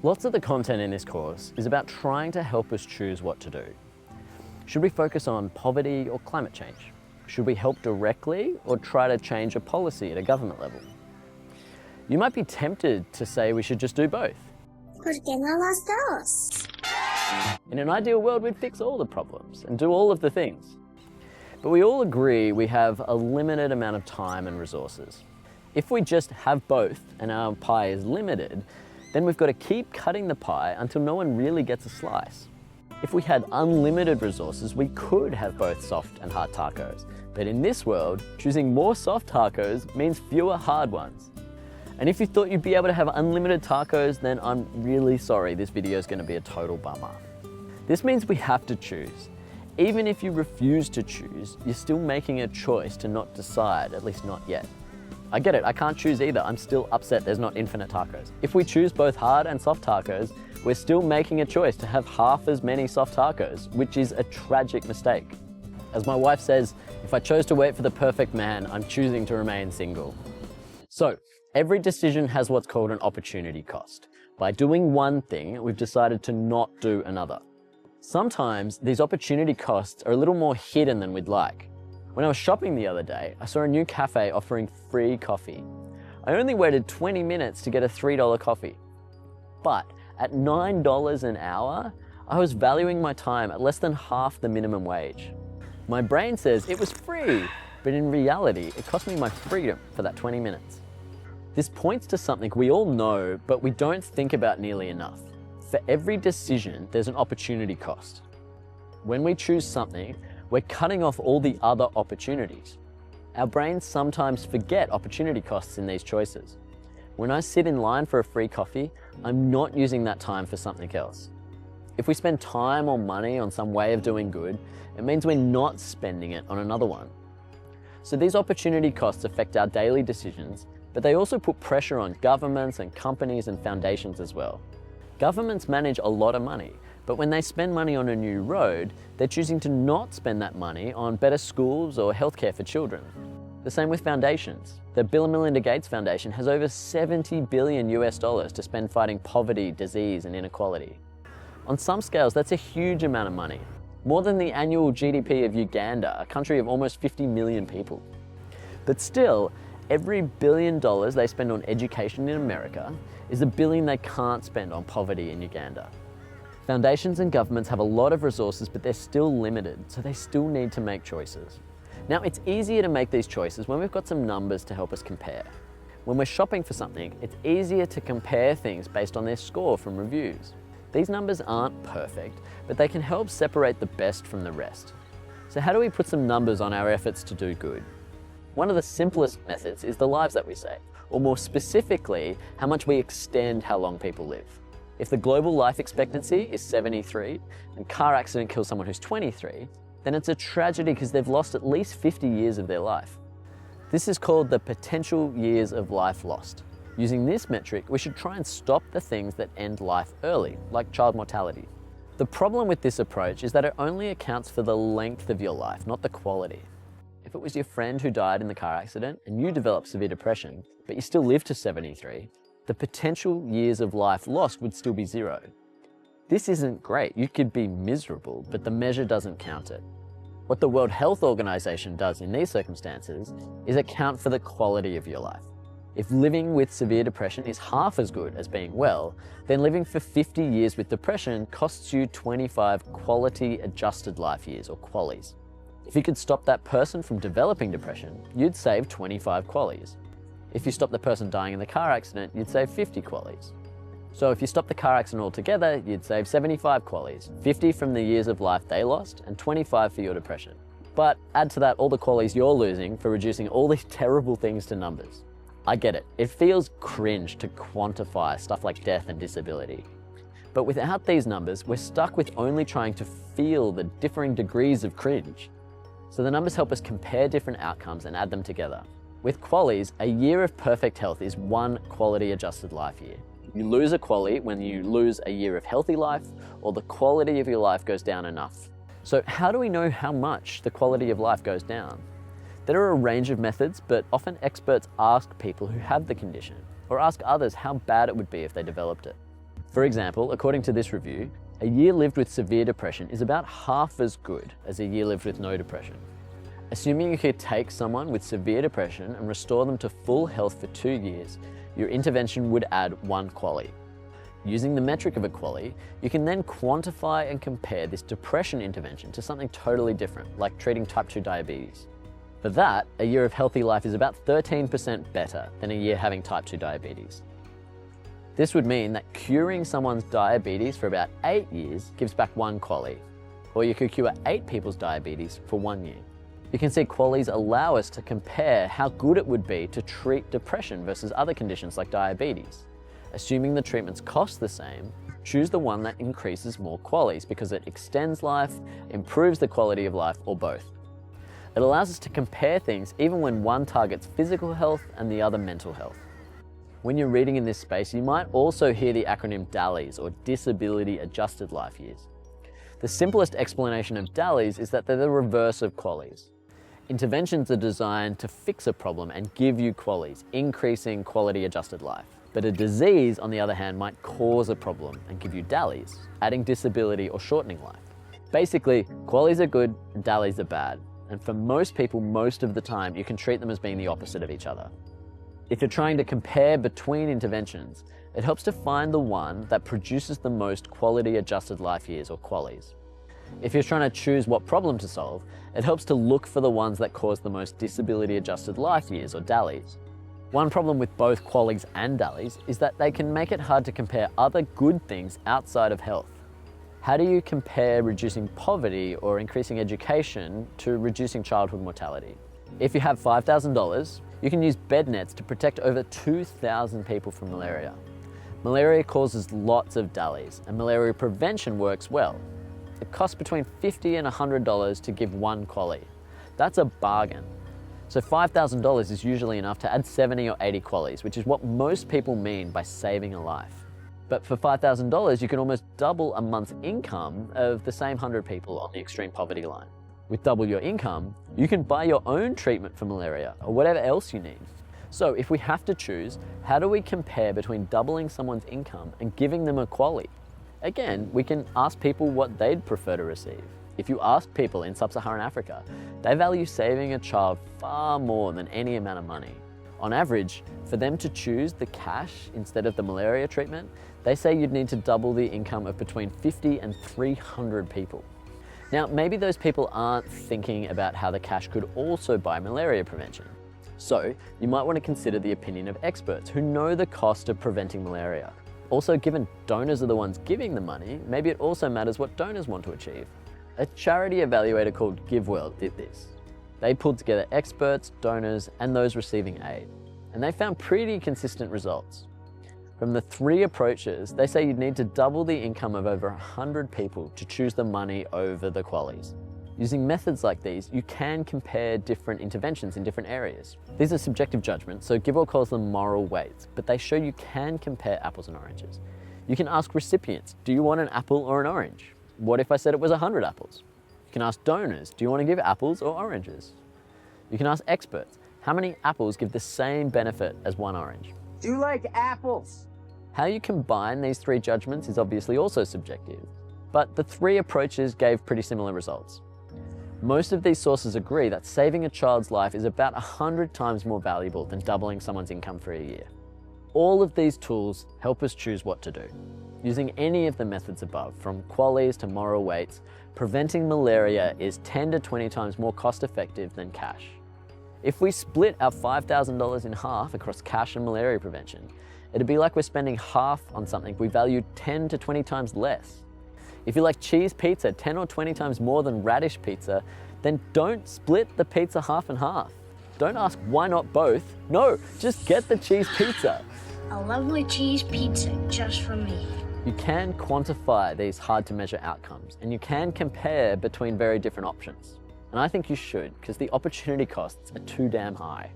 Lots of the content in this course is about trying to help us choose what to do. Should we focus on poverty or climate change? Should we help directly or try to change a policy at a government level? You might be tempted to say we should just do both. ¿Por qué no los dos? In an ideal world, we'd fix all the problems and do all of the things. But we all agree we have a limited amount of time and resources. If we just have both and our pie is limited, then we've got to keep cutting the pie until no one really gets a slice. If we had unlimited resources, we could have both soft and hard tacos. But in this world, choosing more soft tacos means fewer hard ones. And if you thought you'd be able to have unlimited tacos, then I'm really sorry, this video is going to be a total bummer. This means we have to choose. Even if you refuse to choose, you're still making a choice to not decide, at least not yet. I get it, I can't choose either. I'm still upset there's not infinite tacos. If we choose both hard and soft tacos, we're still making a choice to have half as many soft tacos, which is a tragic mistake. As my wife says, if I chose to wait for the perfect man, I'm choosing to remain single. So, every decision has what's called an opportunity cost. By doing one thing, we've decided to not do another. Sometimes these opportunity costs are a little more hidden than we'd like. When I was shopping the other day, I saw a new cafe offering free coffee. I only waited 20 minutes to get a $3 coffee. But at $9 an hour, I was valuing my time at less than half the minimum wage. My brain says it was free, but in reality, it cost me my freedom for that 20 minutes. This points to something we all know, but we don't think about nearly enough. For every decision, there's an opportunity cost. When we choose something, we're cutting off all the other opportunities. Our brains sometimes forget opportunity costs in these choices. When I sit in line for a free coffee, I'm not using that time for something else. If we spend time or money on some way of doing good, it means we're not spending it on another one. So these opportunity costs affect our daily decisions, but they also put pressure on governments and companies and foundations as well. Governments manage a lot of money, but when they spend money on a new road, they're choosing to not spend that money on better schools or healthcare for children. The same with foundations. The Bill and Melinda Gates Foundation has over $70 billion to spend fighting poverty, disease, and inequality. On some scales, that's a huge amount of money, more than the annual GDP of Uganda, a country of almost 50 million people. But still, every $1 billion they spend on education in America is $1 billion they can't spend on poverty in Uganda. Foundations and governments have a lot of resources, but they're still limited, so they still need to make choices. Now, it's easier to make these choices when we've got some numbers to help us compare. When we're shopping for something, it's easier to compare things based on their score from reviews. These numbers aren't perfect, but they can help separate the best from the rest. So how do we put some numbers on our efforts to do good? One of the simplest methods is the lives that we save, or more specifically, how much we extend how long people live. If the global life expectancy is 73 and a car accident kills someone who's 23, then it's a tragedy because they've lost at least 50 years of their life. This is called the potential years of life lost. Using this metric, we should try and stop the things that end life early, like child mortality. The problem with this approach is that it only accounts for the length of your life, not the quality. If it was your friend who died in the car accident and you developed severe depression, but you still lived to 73, the potential years of life lost would still be 0. This isn't great. You could be miserable, but the measure doesn't count it. What the World Health Organization does in these circumstances is account for the quality of your life. If living with severe depression is half as good as being well, then living for 50 years with depression costs you 25 quality adjusted life years, or QALYs. If you could stop that person from developing depression, you'd save 25 QALYs. If you stop the person dying in the car accident, you'd save 50 QALYs. So if you stop the car accident altogether, you'd save 75 QALYs, 50 from the years of life they lost and 25 for your depression. But add to that all the QALYs you're losing for reducing all these terrible things to numbers. I get it. It feels cringe to quantify stuff like death and disability. But without these numbers, we're stuck with only trying to feel the differing degrees of cringe. So the numbers help us compare different outcomes and add them together. With QALYs, a year of perfect health is 1 quality adjusted life year. You lose a QALY when you lose a year of healthy life, or the quality of your life goes down enough. So how do we know how much the quality of life goes down? There are a range of methods, but often experts ask people who have the condition, or ask others how bad it would be if they developed it. For example, according to this review, a year lived with severe depression is about half as good as a year lived with no depression. Assuming you could take someone with severe depression and restore them to full health for 2 years, your intervention would add 1 QALY. Using the metric of a QALY, you can then quantify and compare this depression intervention to something totally different, like treating type 2 diabetes. For that, a year of healthy life is about 13% better than a year having type 2 diabetes. This would mean that curing someone's diabetes for about 8 years gives back 1 QALY, or you could cure 8 people's diabetes for 1 year. You can see QALYs allow us to compare how good it would be to treat depression versus other conditions like diabetes. Assuming the treatments cost the same, choose the one that increases more QALYs because it extends life, improves the quality of life, or both. It allows us to compare things even when one targets physical health and the other mental health. When you're reading in this space, you might also hear the acronym DALYs, or Disability Adjusted Life Years. The simplest explanation of DALYs is that they're the reverse of QALYs. Interventions are designed to fix a problem and give you QALYs, increasing quality adjusted life. But a disease, on the other hand, might cause a problem and give you DALYs, adding disability or shortening life. Basically, QALYs are good and DALYs are bad. And for most people, most of the time, you can treat them as being the opposite of each other. If you're trying to compare between interventions, it helps to find the one that produces the most quality adjusted life years, or QALYs. If you're trying to choose what problem to solve, it helps to look for the ones that cause the most disability adjusted life years, or DALYs. One problem with both QALYs and DALYs is that they can make it hard to compare other good things outside of health. How do you compare reducing poverty or increasing education to reducing childhood mortality? If you have $5,000, you can use bed nets to protect over 2,000 people from malaria. Malaria causes lots of DALYs, and malaria prevention works well. It costs between $50 and $100 to give 1 QALY. That's a bargain. So $5,000 is usually enough to add 70 or 80 QALYs, which is what most people mean by saving a life. But for $5,000, you can almost double a month's income of the same 100 people on the extreme poverty line. With double your income, you can buy your own treatment for malaria or whatever else you need. So if we have to choose, how do we compare between doubling someone's income and giving them a QALY? Again, we can ask people what they'd prefer to receive. If you ask people in sub-Saharan Africa, they value saving a child far more than any amount of money. On average, for them to choose the cash instead of the malaria treatment, they say you'd need to double the income of between 50 and 300 people. Now, maybe those people aren't thinking about how the cash could also buy malaria prevention. So, you might want to consider the opinion of experts who know the cost of preventing malaria. Also, given donors are the ones giving the money, maybe it also matters what donors want to achieve. A charity evaluator called GiveWell did this. They pulled together experts, donors, and those receiving aid, and they found pretty consistent results. From the 3 approaches, they say you'd need to double the income of over 100 people to choose the money over the QALYs. Using methods like these, you can compare different interventions in different areas. These are subjective judgments, so GiveWell calls them moral weights, but they show you can compare apples and oranges. You can ask recipients, do you want an apple or an orange? What if I said it was 100 apples? You can ask donors, do you want to give apples or oranges? You can ask experts, how many apples give the same benefit as 1 orange? Do you like apples? How you combine these 3 judgments is obviously also subjective, but the 3 approaches gave pretty similar results. Most of these sources agree that saving a child's life is about 100 times more valuable than doubling someone's income for a year. All of these tools help us choose what to do. Using any of the methods above, from QALYs to moral weights, preventing malaria is 10 to 20 times more cost-effective than cash. If we split our $5,000 in half across cash and malaria prevention, it'd be like we're spending half on something we value 10 to 20 times less. If you like cheese pizza 10 or 20 times more than radish pizza, then don't split the pizza half and half. Don't ask why not both. No, just get the cheese pizza. A lovely cheese pizza just for me. You can quantify these hard to measure outcomes, and you can compare between very different options. And I think you should, because the opportunity costs are too damn high.